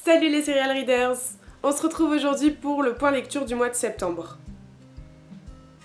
Salut les serial readers! On se retrouve aujourd'hui pour le point lecture du mois de septembre.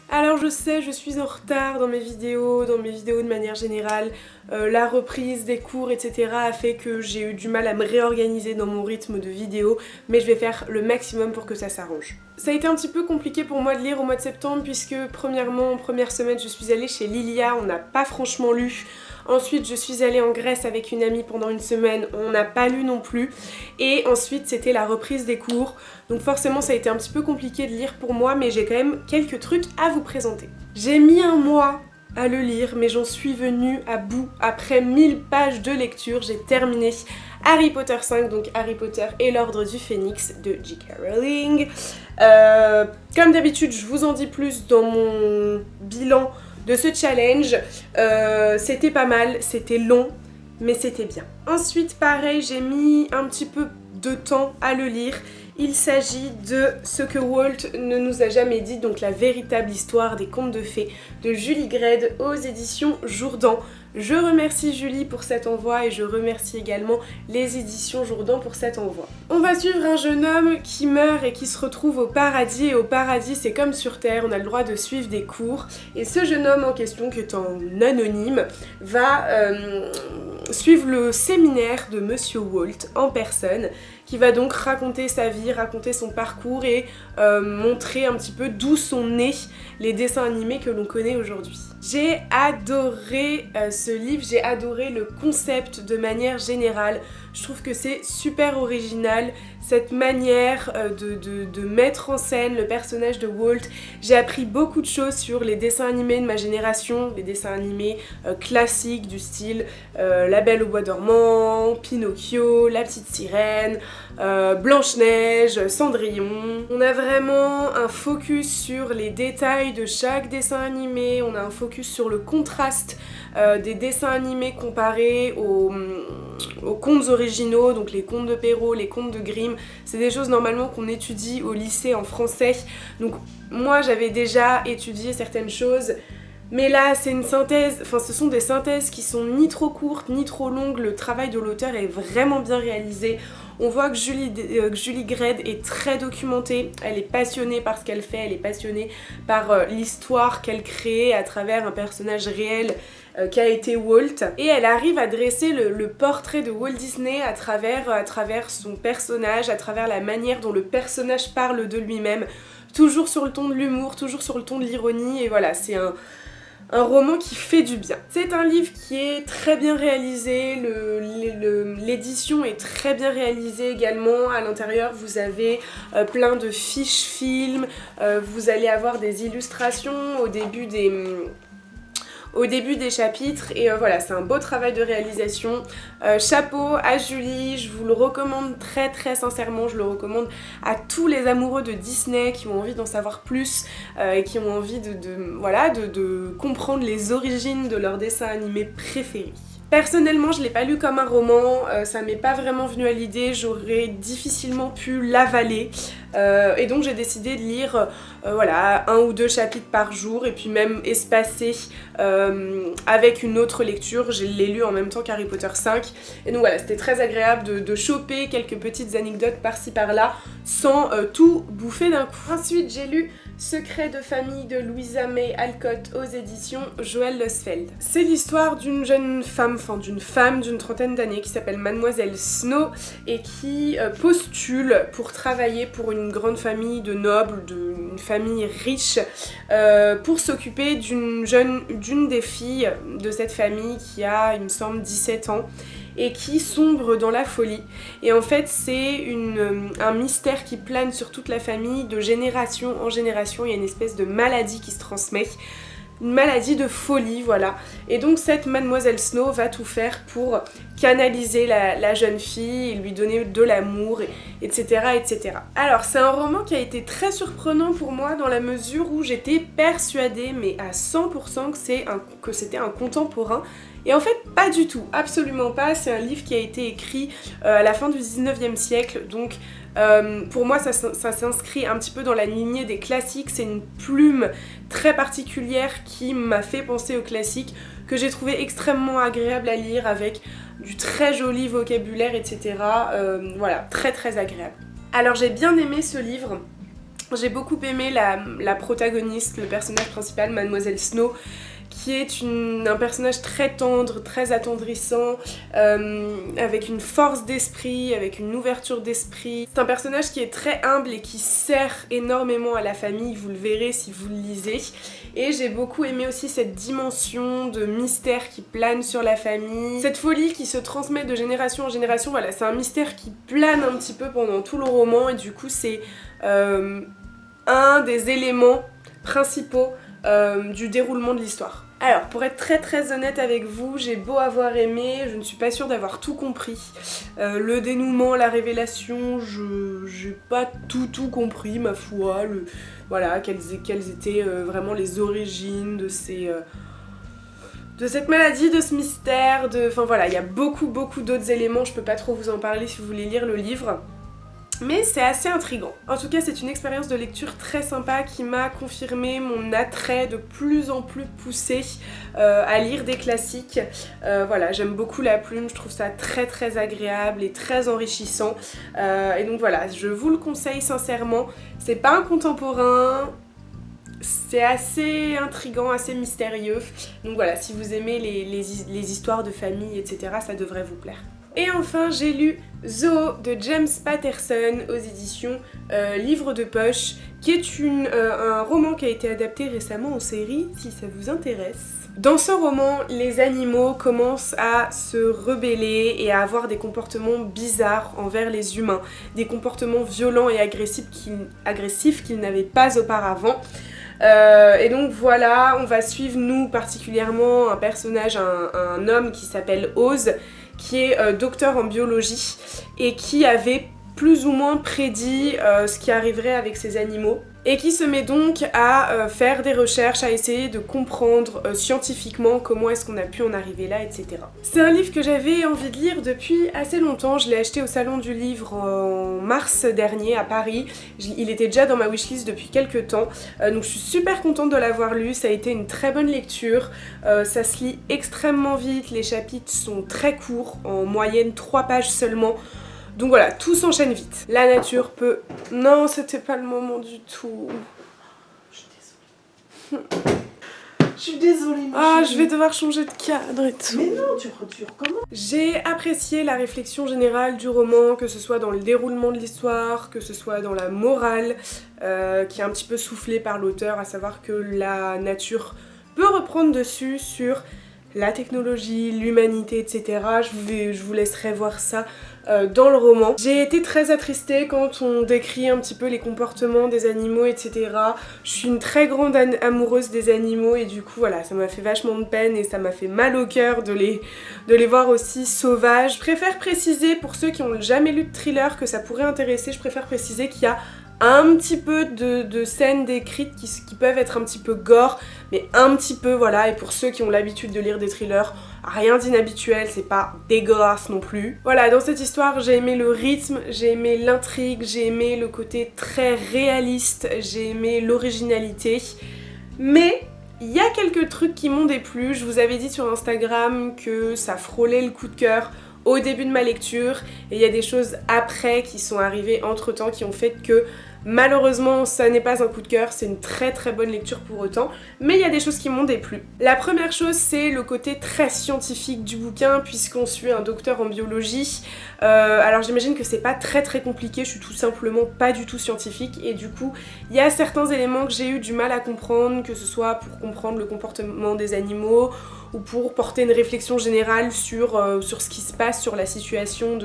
Alors je sais, je suis en retard dans mes vidéos de manière générale. La reprise des cours, etc. a fait que j'ai eu du mal à me réorganiser dans mon rythme de vidéo, mais je vais faire le maximum pour que ça s'arrange. Ça a été un petit peu compliqué pour moi de lire au mois de septembre puisque premièrement, en première semaine, je suis allée chez Lilia, on n'a pas franchement lu. Ensuite, je suis allée en Grèce avec une amie pendant une semaine, on n'a pas lu non plus. Et ensuite, c'était la reprise des cours. Donc forcément, ça a été un petit peu compliqué de lire pour moi, mais j'ai quand même quelques trucs à vous présenter. J'ai mis un mois à le lire, mais j'en suis venue à bout. Après 1000 pages de lecture, j'ai terminé Harry Potter 5, donc Harry Potter et l'Ordre du Phénix de J.K. Rowling. Comme d'habitude, je vous en dis plus dans mon bilan de ce challenge. C'était pas mal, c'était long, mais c'était bien. Ensuite, pareil, j'ai mis un petit peu de temps à le lire. Il s'agit de Ce que Walt ne nous a jamais dit, donc la véritable histoire des contes de fées de Julie Gredd aux éditions Jourdan. Je remercie Julie pour cet envoi et je remercie également les éditions Jourdan pour cet envoi. On va suivre un jeune homme qui meurt et qui se retrouve au paradis, et au paradis c'est comme sur terre, on a le droit de suivre des cours, et ce jeune homme en question, qui est en anonyme, va suivre le séminaire de Monsieur Walt en personne, qui va donc raconter sa vie, raconter son parcours et montrer un petit peu d'où sont nés les dessins animés que l'on connaît aujourd'hui. J'ai adoré ce livre, j'ai adoré le concept de manière générale. Je trouve que c'est super original, cette manière de mettre en scène le personnage de Walt. J'ai appris beaucoup de choses sur les dessins animés de ma génération, les dessins animés classiques du style La Belle au Bois dormant, Pinocchio, La Petite Sirène, Blanche-Neige, Cendrillon. On a vraiment un focus sur les détails de chaque dessin animé, on a un focus sur le contraste des dessins animés comparés aux contes originaux, donc les contes de Perrault, les contes de Grimm. C'est des choses normalement qu'on étudie au lycée en français, donc moi j'avais déjà étudié certaines choses. Mais là, c'est une synthèse, enfin ce sont des synthèses qui sont ni trop courtes ni trop longues, le travail de l'auteur est vraiment bien réalisé. On voit que Julie Gredd est très documentée, elle est passionnée par ce qu'elle fait, elle est passionnée par l'histoire qu'elle crée à travers un personnage réel qu'a été Walt. Et elle arrive à dresser le portrait de Walt Disney à travers son personnage, à travers la manière dont le personnage parle de lui-même, toujours sur le ton de l'humour, toujours sur le ton de l'ironie, et voilà, c'est un roman qui fait du bien. C'est un livre qui est très bien réalisé, l'édition est très bien réalisée également. À l'intérieur, vous avez plein de fiches films, vous allez avoir des illustrations au début des chapitres, et voilà, c'est un beau travail de réalisation. Chapeau à Julie, je vous le recommande très très sincèrement, je le recommande à tous les amoureux de Disney qui ont envie d'en savoir plus et qui ont envie de comprendre les origines de leurs dessins animés préférés. Personnellement, je l'ai pas lu comme un roman, ça m'est pas vraiment venu à l'idée, j'aurais difficilement pu l'avaler, et donc j'ai décidé de lire voilà, 1 ou 2 chapitres par jour, et puis même espacé avec une autre lecture. Je l'ai lu en même temps qu'Harry Potter 5, et donc voilà, c'était très agréable de choper quelques petites anecdotes par-ci par-là sans tout bouffer d'un coup. Ensuite, j'ai lu Secret de famille de Louisa May Alcott aux éditions Joël Losfeld. C'est l'histoire d'une jeune femme, d'une trentaine d'années qui s'appelle Mademoiselle Snow et qui postule pour travailler pour une grande famille de nobles, une famille riche, pour s'occuper d'une des filles de cette famille qui a, il me semble, 17 ans. Et qui sombre dans la folie. Et en fait, c'est un mystère qui plane sur toute la famille, de génération en génération. Il y a une espèce de maladie qui se transmet, une maladie de folie, voilà. Et donc cette Mademoiselle Snow va tout faire pour canaliser la jeune fille et lui donner de l'amour, etc., etc. Alors c'est un roman qui a été très surprenant pour moi dans la mesure où j'étais persuadée, mais à 100% que c'était un contemporain. Et en fait, pas du tout, absolument pas. C'est un livre qui a été écrit à la fin du 19e siècle, donc pour moi ça s'inscrit un petit peu dans la lignée des classiques. C'est une plume très particulière qui m'a fait penser aux classiques, que j'ai trouvé extrêmement agréable à lire, avec du très joli vocabulaire, etc. Voilà, très très agréable. Alors j'ai bien aimé ce livre. J'ai beaucoup aimé la protagoniste, le personnage principal, Mademoiselle Snow, qui est un personnage très tendre, très attendrissant, avec une force d'esprit, avec une ouverture d'esprit. C'est un personnage qui est très humble et qui sert énormément à la famille, vous le verrez si vous le lisez. Et j'ai beaucoup aimé aussi cette dimension de mystère qui plane sur la famille, cette folie qui se transmet de génération en génération. Voilà, c'est un mystère qui plane un petit peu pendant tout le roman et du coup c'est un des éléments principaux du déroulement de l'histoire. Alors, pour être très très honnête avec vous, j'ai beau avoir aimé, je ne suis pas sûre d'avoir tout compris. Le dénouement, la révélation, j'ai pas tout compris, ma foi. Voilà, quelles étaient vraiment les origines de cette maladie, de ce mystère, enfin voilà, il y a beaucoup d'autres éléments, je peux pas trop vous en parler si vous voulez lire le livre. Mais c'est assez intriguant. En tout cas, c'est une expérience de lecture très sympa qui m'a confirmé mon attrait de plus en plus poussé à lire des classiques. Voilà, j'aime beaucoup la plume, je trouve ça très très agréable et très enrichissant. Et donc voilà, je vous le conseille sincèrement. C'est pas un contemporain, c'est assez intriguant, assez mystérieux. Donc voilà, si vous aimez les histoires de famille, etc., ça devrait vous plaire. Et enfin, j'ai lu Zoo de James Patterson aux éditions Livre de Poche, qui est un roman qui a été adapté récemment en série, si ça vous intéresse. Dans ce roman, les animaux commencent à se rebeller et à avoir des comportements bizarres envers les humains, des comportements violents et agressifs qu'ils n'avaient pas auparavant. Et donc voilà, on va suivre nous particulièrement un personnage, un homme qui s'appelle Oz, qui est docteur en biologie et qui avait plus ou moins prédit ce qui arriverait avec ces animaux et qui se met donc à faire des recherches, à essayer de comprendre scientifiquement comment est-ce qu'on a pu en arriver là, etc. C'est un livre que j'avais envie de lire depuis assez longtemps. Je l'ai acheté au salon du livre en mars dernier à Paris. Il était déjà dans ma wishlist depuis quelques temps, donc je suis super contente de l'avoir lu. Ça a été une très bonne lecture, ça se lit extrêmement vite, les chapitres sont très courts, en moyenne 3 pages seulement. Donc voilà, tout s'enchaîne vite. La nature peut... Non, c'était pas le moment du tout. Je suis désolée. Je suis désolée, ma chérie. Je vais devoir changer de cadre et tout. Mais non, tu recommences. J'ai apprécié la réflexion générale du roman, que ce soit dans le déroulement de l'histoire, que ce soit dans la morale, qui est un petit peu soufflée par l'auteur, à savoir que la nature peut reprendre dessus sur la technologie, l'humanité, etc. Je vous laisserai voir ça dans le roman. J'ai été très attristée quand on décrit un petit peu les comportements des animaux, etc. Je suis une très grande amoureuse des animaux et du coup voilà, ça m'a fait vachement de peine et ça m'a fait mal au cœur de les voir aussi sauvages. Je préfère préciser, pour ceux qui n'ont jamais lu de thriller, que ça pourrait intéresser, je préfère préciser qu'il y a un petit peu de scènes décrites qui peuvent être un petit peu gore, mais un petit peu, voilà, et pour ceux qui ont l'habitude de lire des thrillers, rien d'inhabituel, c'est pas dégueulasse non plus. Voilà, dans cette histoire, j'ai aimé le rythme, j'ai aimé l'intrigue, j'ai aimé le côté très réaliste, j'ai aimé l'originalité, mais il y a quelques trucs qui m'ont déplu. Je vous avais dit sur Instagram que ça frôlait le coup de cœur au début de ma lecture, et il y a des choses après qui sont arrivées entre temps qui ont fait que malheureusement ça n'est pas un coup de cœur, c'est une très très bonne lecture pour autant, mais il y a des choses qui m'ont déplu. La première chose, c'est le côté très scientifique du bouquin, puisqu'on suit un docteur en biologie. Alors j'imagine que c'est pas très très compliqué, je suis tout simplement pas du tout scientifique et du coup il y a certains éléments que j'ai eu du mal à comprendre, que ce soit pour comprendre le comportement des animaux ou pour porter une réflexion générale sur ce qui se passe, sur la situation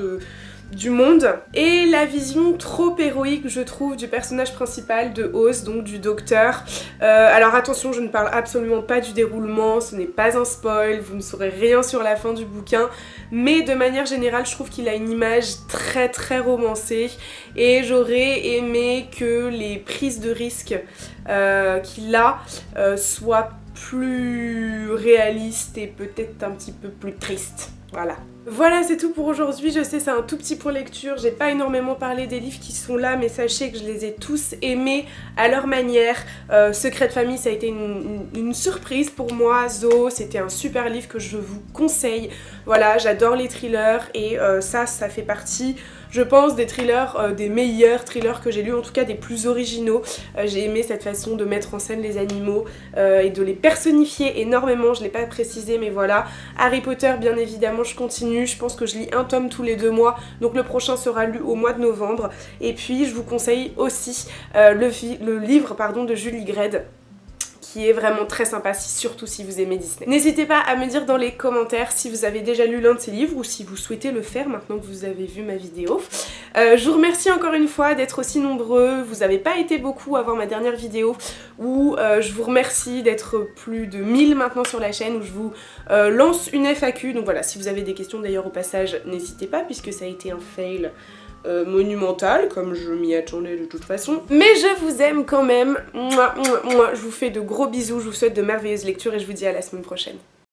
du monde. Et la vision trop héroïque, je trouve, du personnage principal de Oz, donc du docteur. Alors attention, je ne parle absolument pas du déroulement, ce n'est pas un spoil, vous ne saurez rien sur la fin du bouquin, mais de manière générale, je trouve qu'il a une image très très romancée et j'aurais aimé que les prises de risque qu'il a soient plus réalistes et peut-être un petit peu plus tristes. Voilà. Voilà, c'est tout pour aujourd'hui. Je sais, c'est un tout petit point lecture. J'ai pas énormément parlé des livres qui sont là, mais sachez que je les ai tous aimés à leur manière. Secret de famille, ça a été une surprise pour moi. Zo, c'était un super livre que je vous conseille. Voilà, j'adore les thrillers et ça fait partie, je pense, des thrillers, des meilleurs thrillers que j'ai lus, en tout cas des plus originaux. J'ai aimé cette façon de mettre en scène les animaux et de les personnifier énormément. Je l'ai pas précisé, mais voilà. Harry Potter, bien évidemment, je continue. Je pense que je lis un tome tous les 2 mois, donc le prochain sera lu au mois de novembre. Et puis je vous conseille aussi le livre de Julie Gredd, qui est vraiment très sympa, surtout si vous aimez Disney. N'hésitez pas à me dire dans les commentaires si vous avez déjà lu l'un de ces livres ou si vous souhaitez le faire maintenant que vous avez vu ma vidéo. Je vous remercie encore une fois d'être aussi nombreux, vous n'avez pas été beaucoup à voir ma dernière vidéo où je vous remercie d'être plus de 1000 maintenant sur la chaîne, où je vous lance une FAQ. Donc voilà, si vous avez des questions d'ailleurs au passage, n'hésitez pas puisque ça a été un fail monumental, comme je m'y attendais de toute façon. Mais je vous aime quand même. Mouah, mouah, mouah. Je vous fais de gros bisous, je vous souhaite de merveilleuses lectures et je vous dis à la semaine prochaine.